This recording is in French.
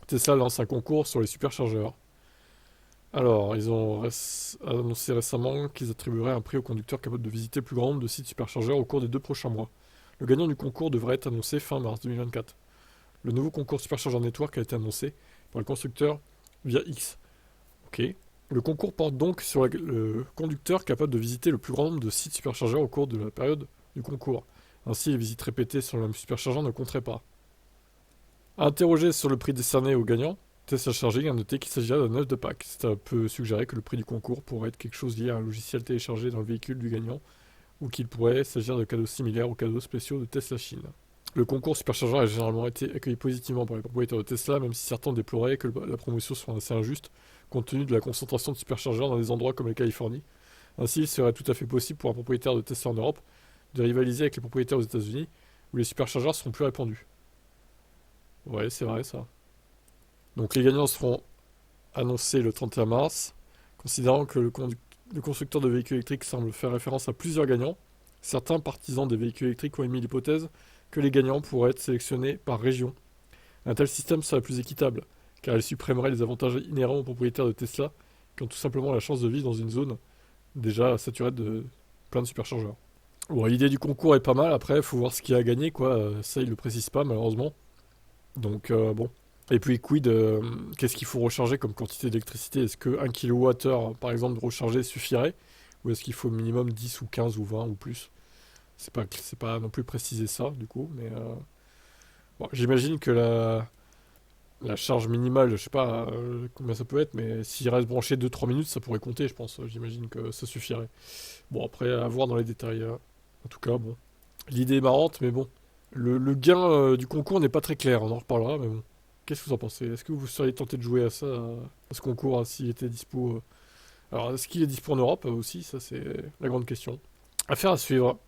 Tesla lance un concours sur les superchargeurs. Alors, ils ont annoncé récemment qu'ils attribueraient un prix aux conducteurs capables de visiter le plus grand nombre de sites superchargeurs au cours des 2 prochains mois. Le gagnant du concours devrait être annoncé fin mars 2024. Le nouveau concours Supercharger Network a été annoncé par le constructeur via X. Ok. Le concours porte donc sur le conducteur capable de visiter le plus grand nombre de sites superchargeurs au cours de la période du concours. Ainsi, les visites répétées sur le même superchargeur ne compteraient pas. Interrogé sur le prix décerné aux gagnants, Tesla Charging a noté qu'il s'agirait d'un œuf de Pâques. Ça peut suggérer que le prix du concours pourrait être quelque chose lié à un logiciel téléchargé dans le véhicule du gagnant, ou qu'il pourrait s'agir de cadeaux similaires aux cadeaux spéciaux de Tesla Chine. Le concours superchargeur a généralement été accueilli positivement par les propriétaires de Tesla, même si certains déploraient que la promotion soit assez injuste, compte tenu de la concentration de superchargeurs dans des endroits comme la Californie. Ainsi, il serait tout à fait possible pour un propriétaire de Tesla en Europe de rivaliser avec les propriétaires aux États-Unis, où les superchargeurs seront plus répandus. Ouais, c'est vrai ça. Donc les gagnants seront annoncés le 31 mars, considérant que le constructeur de véhicules électriques semble faire référence à plusieurs gagnants. Certains partisans des véhicules électriques ont émis l'hypothèse que les gagnants pourraient être sélectionnés par région. Un tel système serait plus équitable, car il supprimerait les avantages inhérents aux propriétaires de Tesla, qui ont tout simplement la chance de vivre dans une zone déjà saturée de plein de superchargeurs. Bon, l'idée du concours est pas mal, après, il faut voir ce qu'il y a à gagner, quoi. Ça, il le précise pas, malheureusement. Donc, bon. Et puis, quid, qu'est-ce qu'il faut recharger comme quantité d'électricité? Est-ce que 1 kWh, par exemple, de recharger suffirait? Ou est-ce qu'il faut au minimum 10 ou 15 ou 20 ou plus? C'est pas non plus préciser ça, du coup, mais bon, j'imagine que la charge minimale, je sais pas combien ça peut être, mais s'il reste branché 2-3 minutes, ça pourrait compter, je pense. J'imagine que ça suffirait. Bon, après, à voir dans les détails, hein. En tout cas, bon. L'idée est marrante, mais bon. Le gain du concours n'est pas très clair, on en reparlera, mais bon. Qu'est-ce que vous en pensez? Est-ce que vous seriez tenté de jouer à ça, à ce concours, hein, s'il était dispo Alors, est-ce qu'il est dispo en Europe aussi? Ça, c'est la grande question. Affaire à suivre.